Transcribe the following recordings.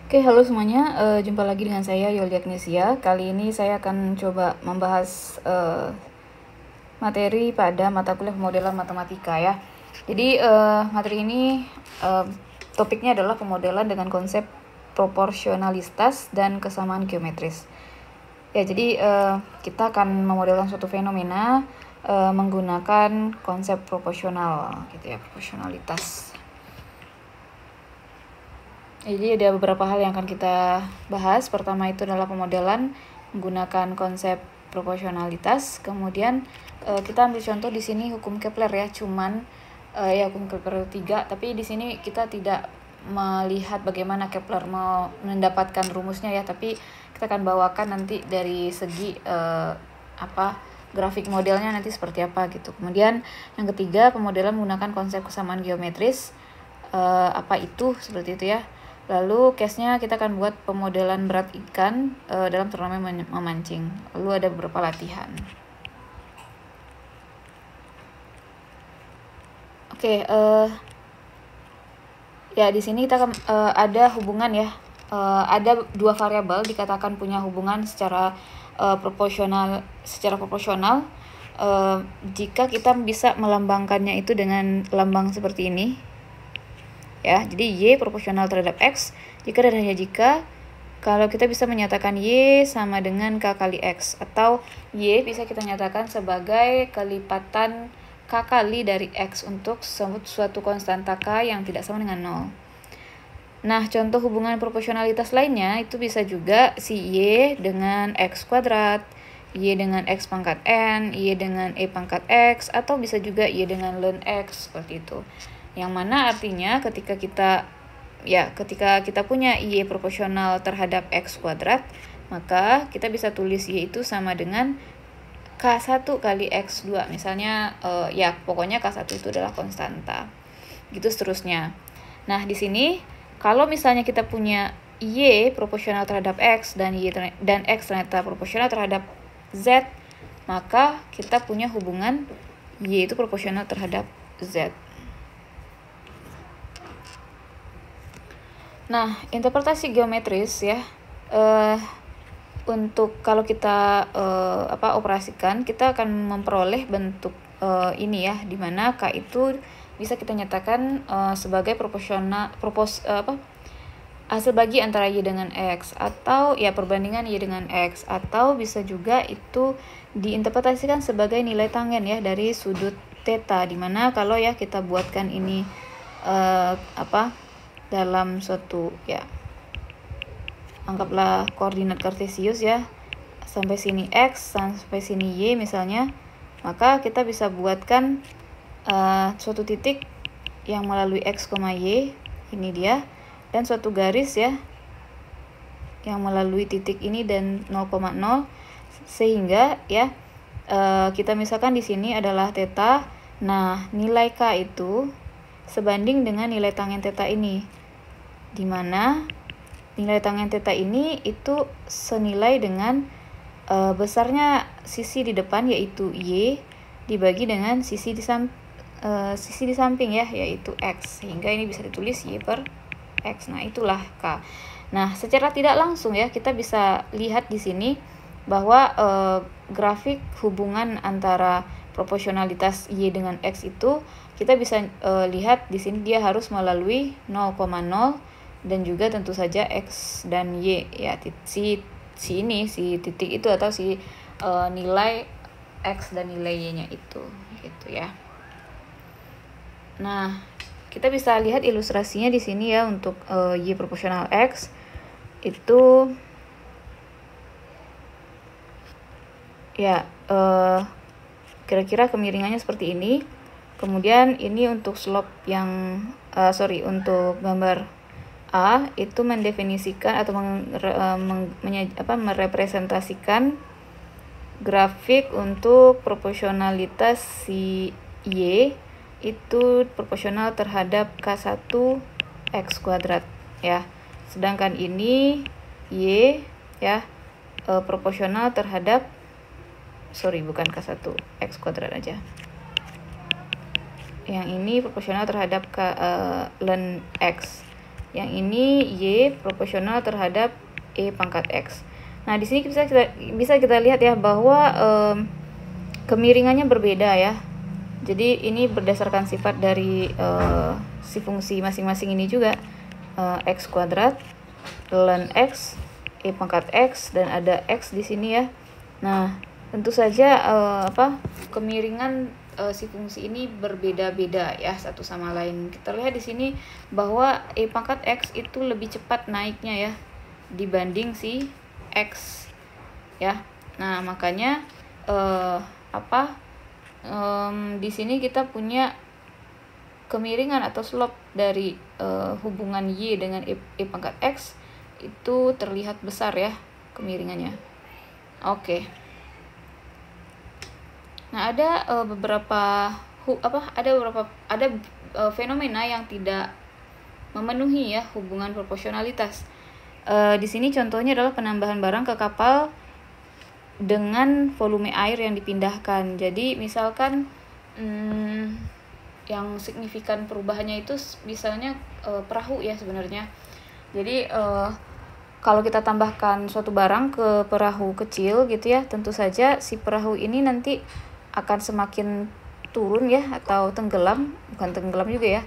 Oke, halo semuanya. Jumpa lagi dengan saya Yoli Agnesia. Kali ini saya akan coba membahas materi pada mata kuliah pemodelan matematika ya. Jadi materi ini topiknya adalah pemodelan dengan konsep proporsionalitas dan kesamaan geometris. Ya, jadi kita akan memodelkan suatu fenomena menggunakan konsep proporsional, gitu ya, proporsionalitas. Jadi ada beberapa hal yang akan kita bahas. Pertama itu adalah pemodelan menggunakan konsep proporsionalitas. Kemudian kita ambil contoh di sini hukum Kepler ya, cuman hukum Kepler 3, tapi di sini kita tidak melihat bagaimana Kepler mendapatkan rumusnya ya, tapi kita akan bawakan nanti dari segi grafik modelnya nanti seperti apa gitu. Kemudian yang ketiga, pemodelan menggunakan konsep kesamaan geometris. Apa itu? Seperti itu ya. Lalu case-nya kita akan buat pemodelan berat ikan dalam turnamen memancing. Lalu ada beberapa latihan. Oke, ya di sini kita ada hubungan ya. Ada dua variabel dikatakan punya hubungan secara proporsional. Jika kita bisa melambangkannya itu dengan lambang seperti ini. Ya, jadi Y proporsional terhadap X jika dan hanya jika kalau kita bisa menyatakan Y sama dengan K kali X, atau Y bisa kita nyatakan sebagai kelipatan K kali dari X untuk suatu konstanta K yang tidak sama dengan 0. Nah, contoh hubungan proporsionalitas lainnya itu bisa juga si Y dengan X kuadrat, Y dengan X pangkat N, Y dengan E pangkat X, atau bisa juga Y dengan ln X, seperti itu. Yang mana artinya ketika kita punya Y proporsional terhadap X kuadrat, maka kita bisa tulis Y itu sama dengan K1 kali X2. Misalnya pokoknya K1 itu adalah konstanta. Gitu seterusnya. Nah, di sini kalau misalnya kita punya Y proporsional terhadap X dan X ternyata proporsional terhadap Z, maka kita punya hubungan Y itu proporsional terhadap Z. Nah, interpretasi geometris ya, untuk kalau kita operasikan, kita akan memperoleh bentuk ini ya, di mana K itu bisa kita nyatakan sebagai hasil bagi antara Y dengan X, atau ya perbandingan Y dengan X, atau bisa juga itu diinterpretasikan sebagai nilai tangen ya dari sudut theta, di mana kalau ya kita buatkan ini dalam suatu ya, anggaplah koordinat kartesius ya, sampai sini X sampai sini Y misalnya, maka kita bisa buatkan suatu titik yang melalui X, Y, ini dia, dan suatu garis ya yang melalui titik ini dan 0,0, sehingga ya kita misalkan di sini adalah theta. Nah, nilai K itu sebanding dengan nilai tangen theta ini, di mana nilai tangen theta ini itu senilai dengan besarnya sisi di depan yaitu Y dibagi dengan sisi di samping ya, yaitu X, sehingga ini bisa ditulis Y per X. Nah, itulah K. Nah, secara tidak langsung ya kita bisa lihat di sini bahwa grafik hubungan antara proporsionalitas Y dengan X itu kita bisa lihat di sini dia harus melalui 0,0 dan juga tentu saja X dan Y ya, si titik itu atau si nilai X dan nilai Y-nya itu gitu ya. Nah, kita bisa lihat ilustrasinya di sini ya untuk Y proporsional X itu ya kira-kira kemiringannya seperti ini. Kemudian ini untuk slope yang untuk gambar A itu mendefinisikan atau merepresentasikan grafik untuk proporsionalitas si Y itu proporsional terhadap K1 X kuadrat ya. Sedangkan ini Y ya proporsional terhadap bukan K1 X kuadrat aja. Yang ini proporsional terhadap ln X. Yang ini Y proporsional terhadap E pangkat X. Nah, di sini bisa kita lihat ya bahwa kemiringannya berbeda ya. Jadi ini berdasarkan sifat dari si fungsi masing-masing ini juga. X kuadrat, ln X, E pangkat X, dan ada X di sini ya. Nah, tentu saja kemiringan si fungsi ini berbeda-beda ya satu sama lain. Kita lihat di sini bahwa E pangkat X itu lebih cepat naiknya ya dibanding si X ya. Nah, makanya di sini kita punya kemiringan atau slope dari hubungan Y dengan E pangkat X itu terlihat besar ya kemiringannya. Oke. Nah, ada beberapa fenomena yang tidak memenuhi ya hubungan proporsionalitas. Di sini contohnya adalah penambahan barang ke kapal dengan volume air yang dipindahkan. Jadi misalkan yang signifikan perubahannya itu misalnya perahu ya sebenarnya. Jadi kalau kita tambahkan suatu barang ke perahu kecil gitu ya, tentu saja si perahu ini nanti akan semakin turun ya, atau tenggelam, bukan tenggelam juga ya,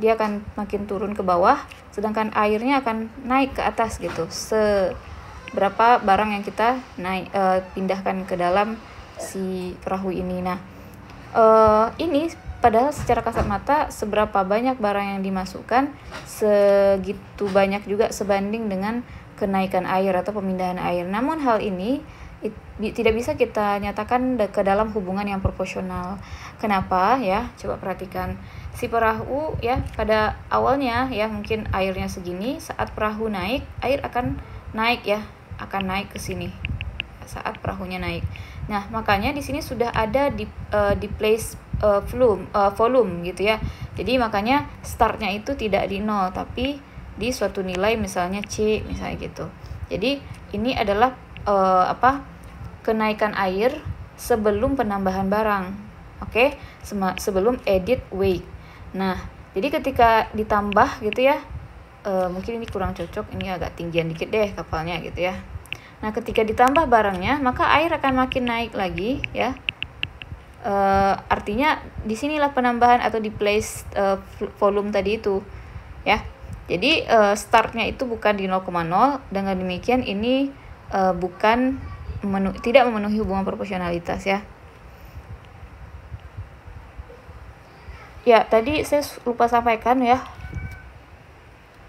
dia akan makin turun ke bawah, sedangkan airnya akan naik ke atas gitu, seberapa barang yang kita pindahkan ke dalam si perahu ini. Nah, ini padahal secara kasat mata seberapa banyak barang yang dimasukkan, segitu banyak juga sebanding dengan kenaikan air atau pemindahan air. Namun hal ini tidak bisa kita nyatakan ke dalam hubungan yang proporsional. Kenapa ya? Coba perhatikan. Si perahu ya pada awalnya ya mungkin airnya segini, saat perahu naik, air akan naik ya, akan naik ke sini saat perahunya naik. Nah, makanya di sini sudah ada di place volume gitu ya. Jadi makanya startnya itu tidak di 0 tapi di suatu nilai misalnya C misalnya gitu. Jadi ini adalah kenaikan air sebelum penambahan barang. Oke, sebelum edit weight. Nah, jadi ketika ditambah gitu ya, mungkin ini kurang cocok, ini agak tinggian dikit deh kapalnya gitu ya. Nah, ketika ditambah barangnya, maka air akan makin naik lagi ya. Artinya disinilah penambahan atau di place volume tadi itu ya. Jadi startnya itu bukan di 0,0. Dengan demikian ini tidak memenuhi hubungan proporsionalitas ya. Ya, tadi saya lupa sampaikan ya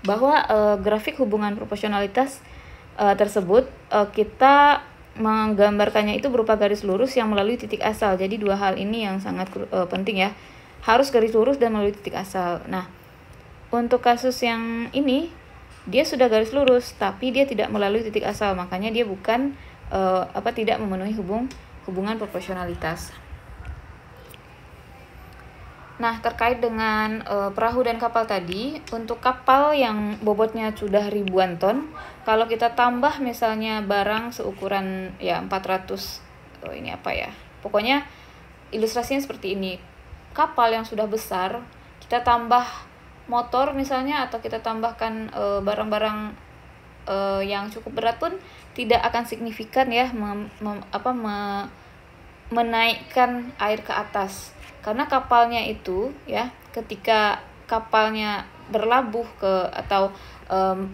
bahwa grafik hubungan proporsionalitas tersebut kita menggambarkannya itu berupa garis lurus yang melalui titik asal. Jadi dua hal ini yang sangat penting ya. Harus garis lurus dan melalui titik asal. Nah, untuk kasus yang ini dia sudah garis lurus tapi dia tidak melalui titik asal. Makanya dia bukan tidak memenuhi hubungan proporsionalitas. Nah, terkait dengan perahu dan kapal tadi, untuk kapal yang bobotnya sudah ribuan ton, kalau kita tambah misalnya barang seukuran ya 400, ini apa ya? Pokoknya ilustrasinya seperti ini. Kapal yang sudah besar, kita tambah motor misalnya, atau kita tambahkan barang-barang yang cukup berat pun tidak akan signifikan ya menaikkan air ke atas. Karena kapalnya itu ya, ketika kapalnya berlabuh atau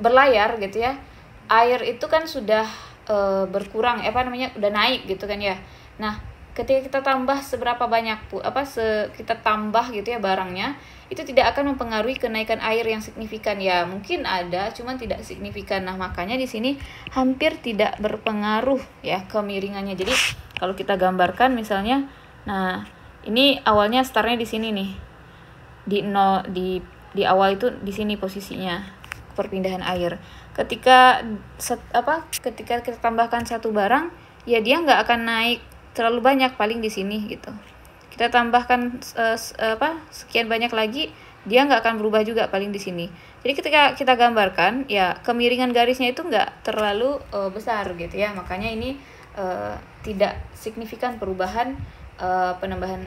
berlayar gitu ya, air itu kan sudah berkurang udah naik gitu kan ya. Nah, ketika kita tambah seberapa banyak kita tambah gitu ya barangnya, itu tidak akan mempengaruhi kenaikan air yang signifikan ya. Mungkin ada, cuman tidak signifikan. Nah, makanya di sini hampir tidak berpengaruh ya kemiringannya. Jadi kalau kita gambarkan misalnya, nah ini awalnya startnya di sini nih, di awal itu di sini posisinya perpindahan air. Ketika kita tambahkan satu barang, ya dia nggak akan naik terlalu banyak, paling di sini gitu. Kita tambahkan sekian banyak lagi, dia nggak akan berubah juga, paling di sini. Jadi ketika kita gambarkan, ya kemiringan garisnya itu nggak terlalu besar gitu ya. Makanya ini tidak signifikan perubahan penambahan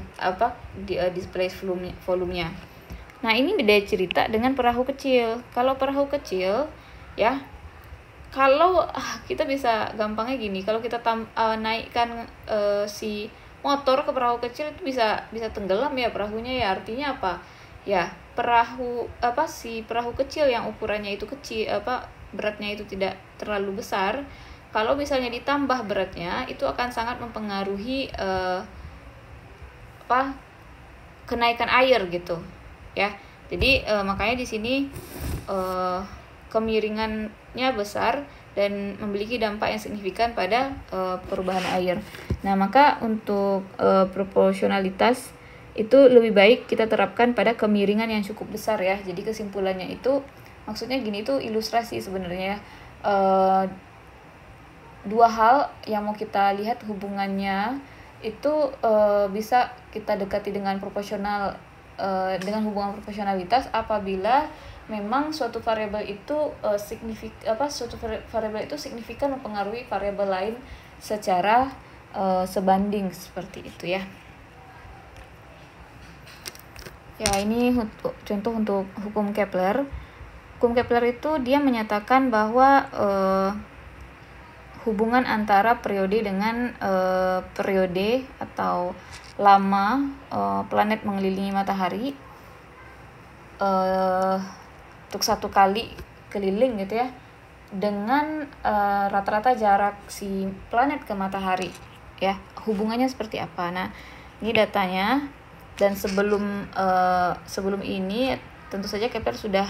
display volumenya. Nah, ini beda cerita dengan perahu kecil. Kalau perahu kecil ya, kalau kita bisa gampangnya gini, kalau kita naikkan si motor ke perahu kecil itu bisa tenggelam ya perahunya ya. Artinya apa? Ya, si perahu kecil yang ukurannya itu kecil, beratnya itu tidak terlalu besar. Kalau misalnya ditambah beratnya, itu akan sangat mempengaruhi kenaikan air gitu ya. Jadi makanya di sini kemiringannya besar dan memiliki dampak yang signifikan pada perubahan air. Nah, maka untuk proporsionalitas itu lebih baik kita terapkan pada kemiringan yang cukup besar ya. Jadi kesimpulannya itu maksudnya gini, itu ilustrasi sebenarnya. Dua hal yang mau kita lihat hubungannya itu bisa kita dekati dengan proporsional, dengan hubungan proporsionalitas apabila memang suatu variabel itu signifikan mempengaruhi variabel lain secara sebanding, seperti itu ya. Ya, ini contoh untuk hukum Kepler. Hukum Kepler itu dia menyatakan bahwa hubungan antara periode dengan periode atau lama planet mengelilingi matahari untuk satu kali keliling gitu ya, dengan rata-rata jarak si planet ke matahari ya, hubungannya seperti apa. Nah, ini datanya. Dan sebelum ini tentu saja Kepler sudah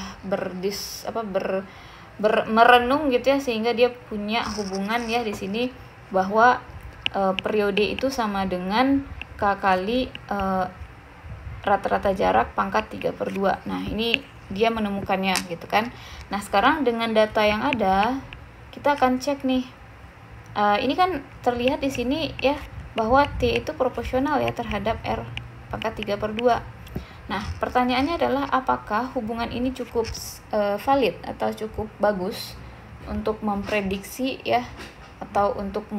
merenung gitu ya, sehingga dia punya hubungan ya di sini bahwa periode itu sama dengan K kali rata-rata jarak pangkat 3/2. Nah, ini dia menemukannya gitu kan. Nah, sekarang dengan data yang ada kita akan cek nih. Ini kan terlihat di sini ya bahwa T itu proporsional ya terhadap R pangkat 3/2. Nah, pertanyaannya adalah apakah hubungan ini cukup valid atau cukup bagus untuk memprediksi ya, atau untuk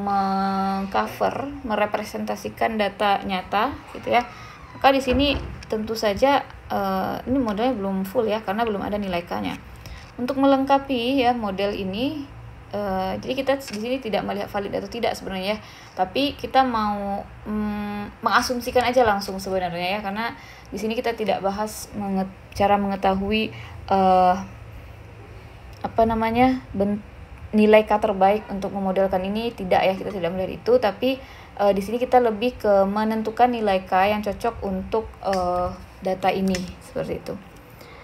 merepresentasikan data nyata gitu ya. Maka di sini tentu saja ini modelnya belum full ya, karena belum ada nilai K-nya. Untuk melengkapi ya model ini, jadi kita di sini tidak melihat valid atau tidak sebenarnya ya, tapi kita mau mengasumsikan aja langsung sebenarnya ya, karena di sini kita tidak bahas cara mengetahui nilai K terbaik untuk memodelkan ini, tidak ya, kita tidak melihat itu, tapi di sini kita lebih ke menentukan nilai K yang cocok untuk data ini, seperti itu.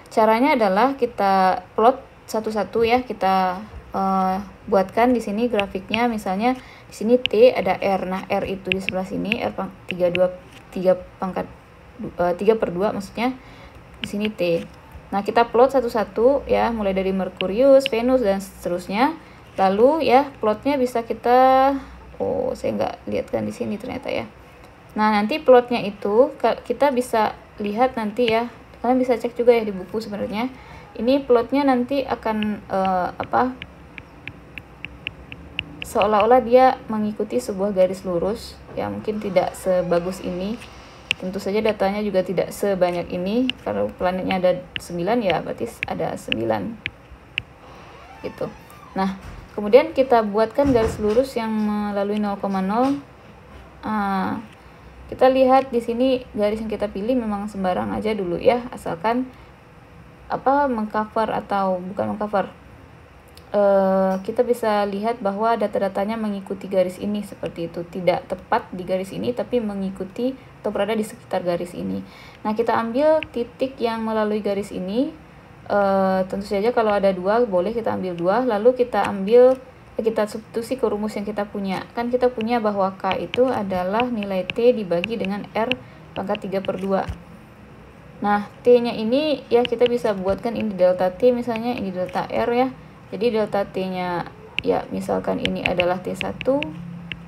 Caranya adalah kita plot satu-satu ya, kita buatkan di sini grafiknya. Misalnya di sini T ada R. Nah, R itu di sebelah sini R 3/2 maksudnya di sini T. Nah, kita plot satu-satu ya, mulai dari Merkurius, Venus dan seterusnya. Lalu ya plotnya bisa kita saya nggak lihat kan di sini ternyata ya. Nah, nanti plotnya itu kita bisa lihat nanti ya. Kalian bisa cek juga ya di buku sebenarnya. Ini plotnya nanti akan seolah-olah dia mengikuti sebuah garis lurus ya, mungkin tidak sebagus ini. Tentu saja datanya juga tidak sebanyak ini. Kalau planetnya ada 9 ya berarti ada 9 gitu. Nah, kemudian kita buatkan garis lurus yang melalui 0,0. Kita lihat di sini garis yang kita pilih memang sembarang aja dulu ya, asalkan mengcover atau bukan mengcover. Kita bisa lihat bahwa data-datanya mengikuti garis ini seperti itu, tidak tepat di garis ini tapi mengikuti atau berada di sekitar garis ini. Nah, kita ambil titik yang melalui garis ini. Tentu saja kalau ada 2 boleh kita ambil 2, lalu kita substitusi ke rumus yang kita punya. Kan kita punya bahwa K itu adalah nilai T dibagi dengan R pangkat 3/2. Nah, T-nya ini ya kita bisa buatkan ini delta T misalnya, ini delta R ya. Jadi delta T-nya ya misalkan ini adalah T1,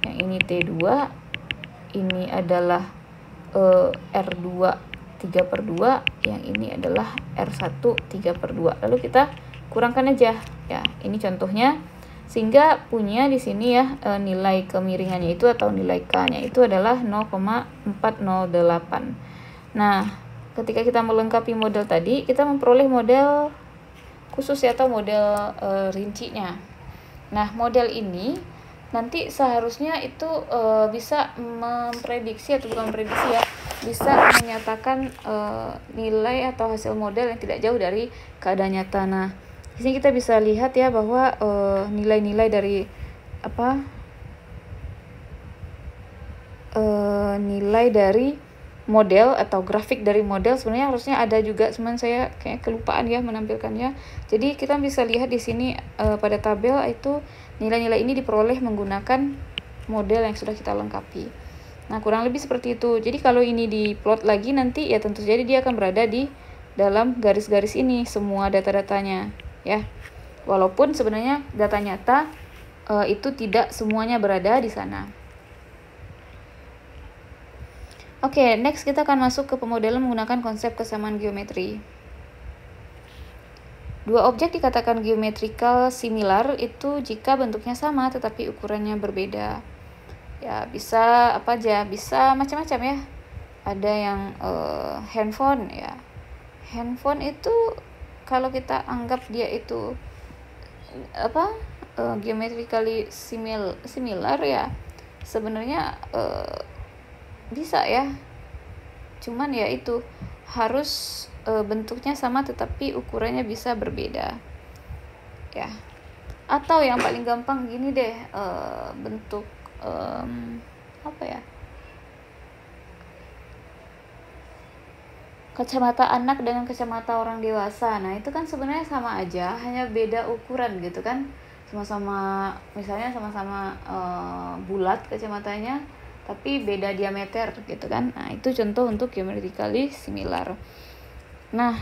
yang ini T2, ini adalah R2 3/2, yang ini adalah R1 3/2. Lalu kita kurangkan aja ya. Ini contohnya, sehingga punya di sini ya nilai kemiringannya itu atau nilai K-nya itu adalah 0,408. Nah, ketika kita melengkapi model tadi, kita memperoleh model khusus ya, atau model rincinya. Nah, model ini nanti seharusnya itu bisa memprediksi, atau bukan memprediksi ya, bisa menyatakan nilai atau hasil model yang tidak jauh dari keadaan nyata. Nah, di sini kita bisa lihat ya bahwa nilai-nilai dari nilai dari model atau grafik dari model sebenarnya harusnya ada juga, cuman saya kayak kelupaan ya menampilkannya. Jadi kita bisa lihat di sini pada tabel itu nilai-nilai ini diperoleh menggunakan model yang sudah kita lengkapi. Nah, kurang lebih seperti itu. Jadi kalau ini diplot lagi nanti ya tentu saja dia akan berada di dalam garis-garis ini semua data-datanya ya. Walaupun sebenarnya data nyata itu tidak semuanya berada di sana. Oke, next kita akan masuk ke pemodelan menggunakan konsep kesamaan geometri. Dua objek dikatakan geometrical similar itu jika bentuknya sama tetapi ukurannya berbeda. Ya, bisa apa aja, bisa macam-macam ya. Ada yang handphone ya. Handphone itu kalau kita anggap dia itu geometrically similar ya, sebenarnya bisa ya, cuman ya itu harus bentuknya sama tetapi ukurannya bisa berbeda ya. Atau yang paling gampang gini deh, bentuk kacamata anak dengan kacamata orang dewasa. Nah, itu kan sebenarnya sama aja, hanya beda ukuran gitu kan. Misalnya sama-sama bulat kacamatanya, tapi beda diameter gitu kan. Nah, itu contoh untuk geometrically similar. Nah,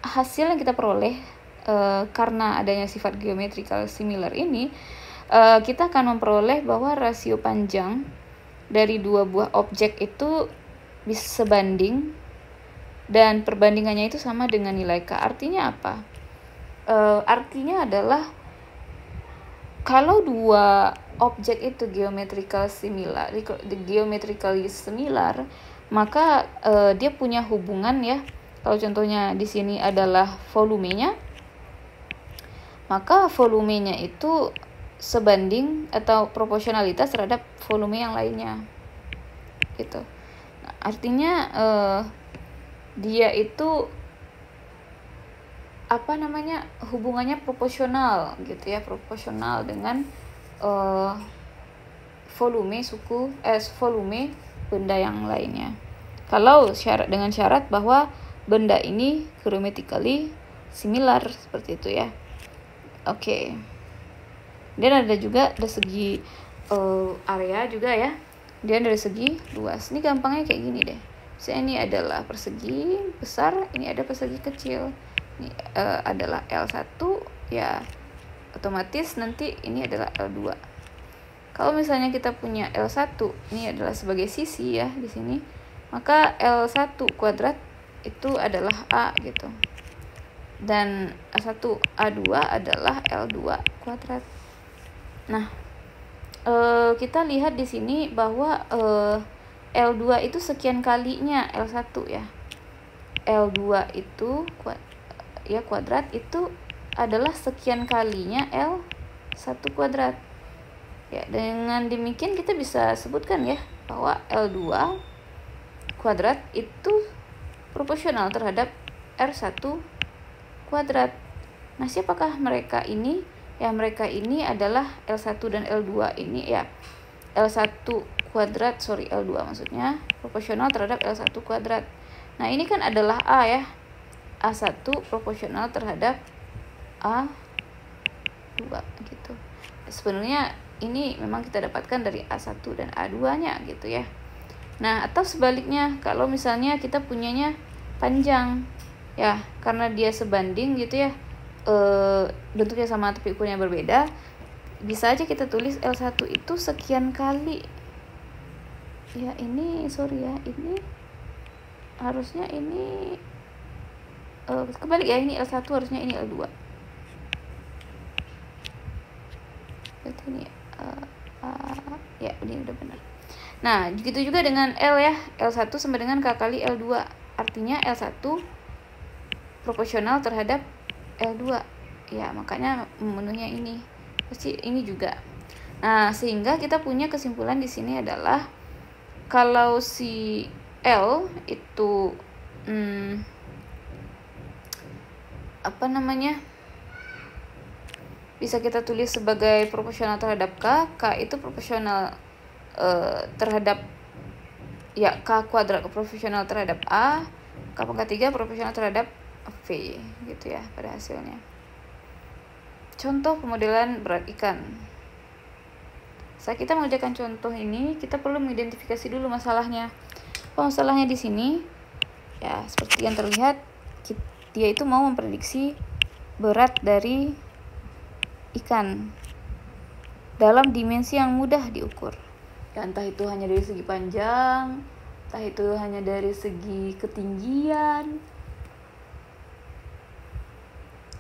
hasil yang kita peroleh karena adanya sifat geometrical similar ini, kita akan memperoleh bahwa rasio panjang dari dua buah objek itu bisa sebanding dan perbandingannya itu sama dengan nilai K. Artinya apa? Artinya adalah kalau dua objek itu geometrically similar, maka dia punya hubungan ya. Kalau contohnya di sini adalah volumenya, maka volumenya itu sebanding atau proporsionalitas terhadap volume yang lainnya gitu. Nah, artinya dia itu hubungannya proporsional gitu ya, proporsional dengan volume benda yang lainnya. Kalau dengan syarat bahwa benda ini geometrically similar seperti itu ya. Oke. Dan ada juga dari segi area juga ya. Dan dari segi luas. Ini gampangnya kayak gini deh. Misalnya ini adalah persegi besar, ini ada persegi kecil. Ini adalah L1 ya, otomatis nanti ini adalah L2. Kalau misalnya kita punya L1 ini adalah sebagai sisi ya di sini, maka L1 kuadrat itu adalah A gitu. Dan A1 A2 adalah L2 kuadrat. Nah, kita lihat di sini bahwa L2 itu sekian kalinya L1 ya. L2 itu kuadrat itu adalah sekian kalinya L1 kuadrat. Ya, dengan demikian kita bisa sebutkan ya bahwa L2 kuadrat itu proporsional terhadap R1 kuadrat. Nah, siapakah mereka ini? Ya, mereka ini adalah L1 dan L2 ini ya. L1 kuadrat, L2 maksudnya, proporsional terhadap L1 kuadrat. Nah, ini kan adalah A ya. A1 proporsional terhadap A2 gitu. Sebenarnya ini memang kita dapatkan dari A1 dan A2-nya gitu ya. Nah, atau sebaliknya, kalau misalnya kita punyanya panjang ya, karena dia sebanding gitu ya, bentuknya sama tapi ukurannya berbeda, bisa aja kita tulis L1 itu sekian kali ya, ini ini harusnya ini kebalik ya, ini L1 harusnya ini L2. Berarti ini ya, ini udah benar. Nah, begitu juga dengan L ya. L1 sama dengan K kali L2. Artinya L1 proporsional terhadap L2. Ya, makanya memenuhinya ini. Pasti ini juga. Nah, sehingga kita punya kesimpulan di sini adalah kalau si L itu bisa kita tulis sebagai proporsional terhadap K. K itu proporsional terhadap K kuadrat proporsional terhadap A, K pangkat 3 proporsional terhadap V gitu ya pada hasilnya. Contoh pemodelan berat ikan. Saat kita mengerjakan contoh ini, kita perlu mengidentifikasi dulu masalahnya. Masalahnya di sini ya seperti yang terlihat, dia itu mau memprediksi berat dari ikan dalam dimensi yang mudah diukur. Ya, entah itu hanya dari segi panjang, entah itu hanya dari segi ketinggian.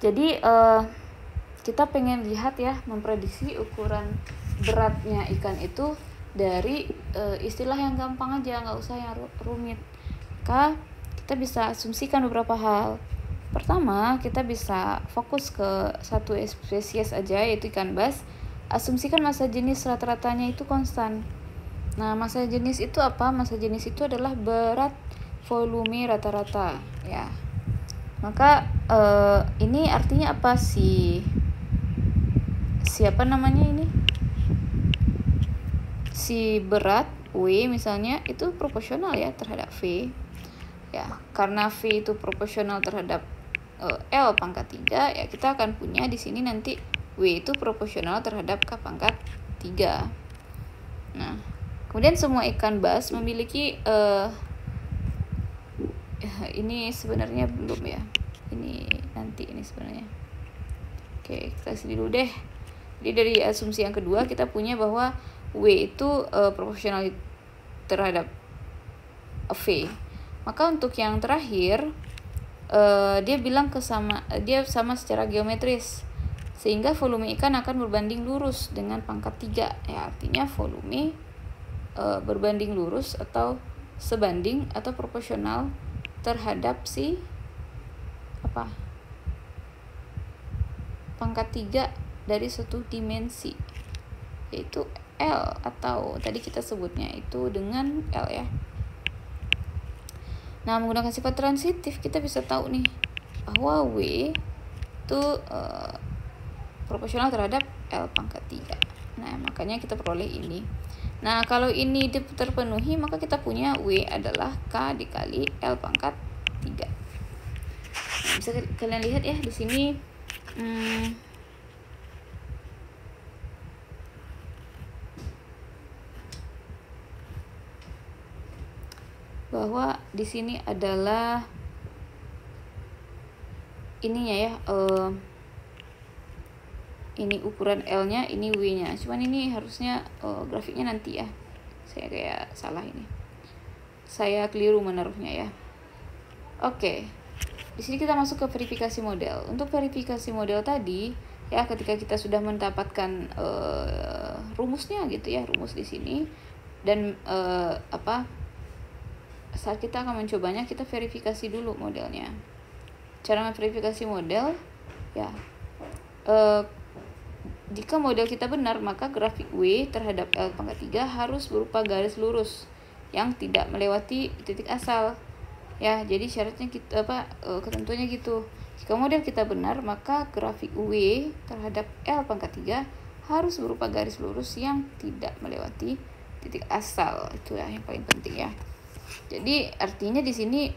Jadi kita pengen lihat ya, memprediksi ukuran beratnya ikan itu dari istilah yang gampang aja, nggak usah yang rumit. Maka kita bisa asumsikan beberapa hal. Pertama, kita bisa fokus ke satu spesies aja, yaitu ikan bass. Asumsikan massa jenis rata-ratanya itu konstan. Nah, massa jenis itu apa? Massa jenis itu adalah berat volume rata-rata ya. Maka ini artinya apa sih? Siapa namanya ini? Si berat W misalnya itu proporsional ya terhadap V. Ya, karena V itu proporsional terhadap L pangkat 3, ya kita akan punya di sini nanti W itu proporsional terhadap K pangkat 3. Nah, kemudian semua ikan bass memiliki ini sebenarnya belum ya. Ini nanti ini sebenarnya. Oke, kita isi dulu deh. Jadi dari asumsi yang kedua kita punya bahwa W itu proporsional terhadap V. Maka untuk yang terakhir dia sama secara geometris, sehingga volume ikan akan berbanding lurus dengan pangkat 3 ya, artinya volume berbanding lurus atau sebanding atau proporsional terhadap si pangkat 3 dari suatu dimensi, yaitu L, atau tadi kita sebutnya itu dengan L ya. Nah, menggunakan sifat transitif kita bisa tahu nih bahwa W itu proporsional terhadap L pangkat 3. Nah, makanya kita peroleh ini. Nah, kalau ini terpenuhi, maka kita punya W adalah K dikali L pangkat 3. Nah, bisa kalian lihat ya di sini bahwa di sini adalah ininya ya, ini ukuran L-nya, ini W-nya. Cuman ini harusnya grafiknya nanti ya. Saya kayak salah ini. Saya keliru menaruhnya ya. Oke. Di sini kita masuk ke verifikasi model. Untuk verifikasi model tadi ya, ketika kita sudah mendapatkan rumusnya gitu ya, rumus di sini, dan saat kita akan mencobanya, kita verifikasi dulu modelnya. Cara memverifikasi model ya, jika model kita benar, maka grafik W terhadap L pangkat 3 harus berupa garis lurus yang tidak melewati titik asal ya. Jadi syaratnya kita ketentuannya gitu. Jika model kita benar, maka grafik W terhadap L pangkat 3 harus berupa garis lurus yang tidak melewati titik asal. Itu ya yang paling penting ya. Jadi artinya di sini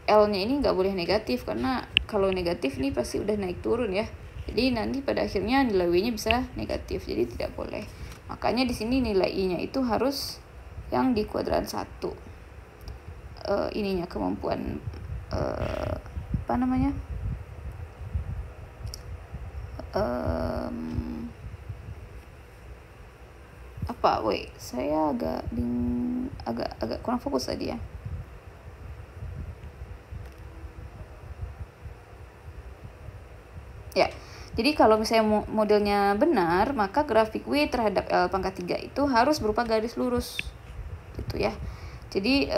L-nya ini nggak boleh negatif, karena kalau negatif ini pasti udah naik turun ya. Jadi nanti pada akhirnya nilai W-nya bisa negatif, jadi tidak boleh. Makanya di sini nilai I-nya itu harus yang di kuadran 1. Ininya kemampuan saya agak kurang fokus tadi ya. Ya, jadi kalau misalnya modelnya benar, maka grafik W terhadap L pangkat 3 itu harus berupa garis lurus. itu ya. Jadi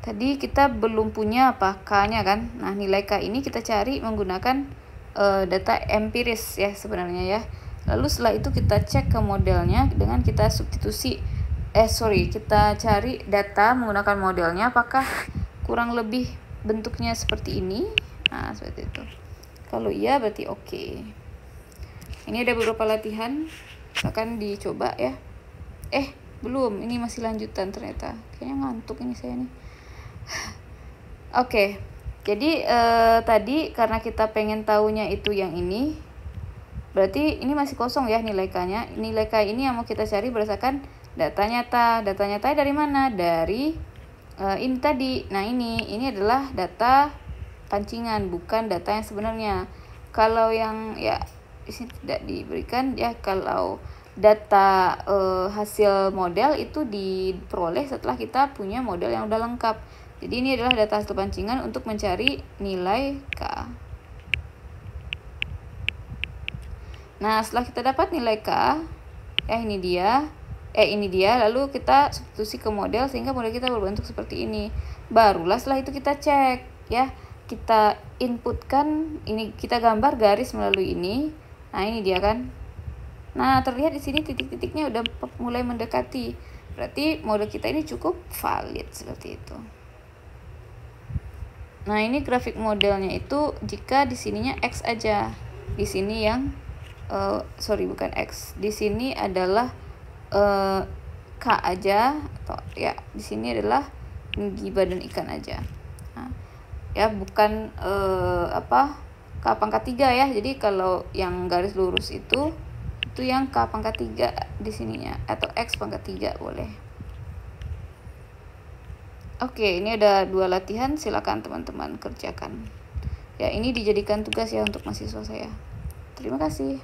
tadi kita belum punya apa K-nya kan. Nah, nilai K ini kita cari menggunakan data empiris ya sebenarnya ya. Lalu setelah itu kita cek ke modelnya dengan kita substitusi kita cari data menggunakan modelnya apakah kurang lebih bentuknya seperti ini. Nah, seperti itu. Kalau iya berarti oke. Ini ada beberapa latihan, akan dicoba ya. Belum, ini masih lanjutan ternyata. Kayaknya ngantuk ini saya nih. Oke. Jadi tadi karena kita pengen tahunya itu yang ini, berarti ini masih kosong ya nilai K-nya. Nilai K ini yang mau kita cari berdasarkan data nyata. Data nyata dari mana? Dari ini tadi. Nah, ini adalah data pancingan, bukan data yang sebenarnya. Kalau yang ya di sini tidak diberikan ya, kalau data hasil model itu diperoleh setelah kita punya model yang udah lengkap. Jadi ini adalah data hasil pancingan untuk mencari nilai K. Nah, setelah kita dapat nilai K, ini dia, lalu kita substitusi ke model sehingga model kita berbentuk seperti ini. Barulah setelah itu kita cek ya, kita inputkan ini, kita gambar garis melalui ini. Nah, ini dia kan. Nah, terlihat di sini titik-titiknya udah mulai mendekati. Berarti model kita ini cukup valid seperti itu. Nah, ini grafik modelnya itu jika di sininya X aja. Di sini yang bukan X. Di sini adalah K aja, atau ya di sini adalah tinggi badan ikan aja. Nah, ya bukan K pangkat 3 ya. Jadi kalau yang garis lurus itu yang K pangkat 3 di sininya, atau X pangkat 3 boleh. Oke, ini ada 2 latihan, silakan teman-teman kerjakan. Ya, ini dijadikan tugas ya untuk mahasiswa saya. Terima kasih.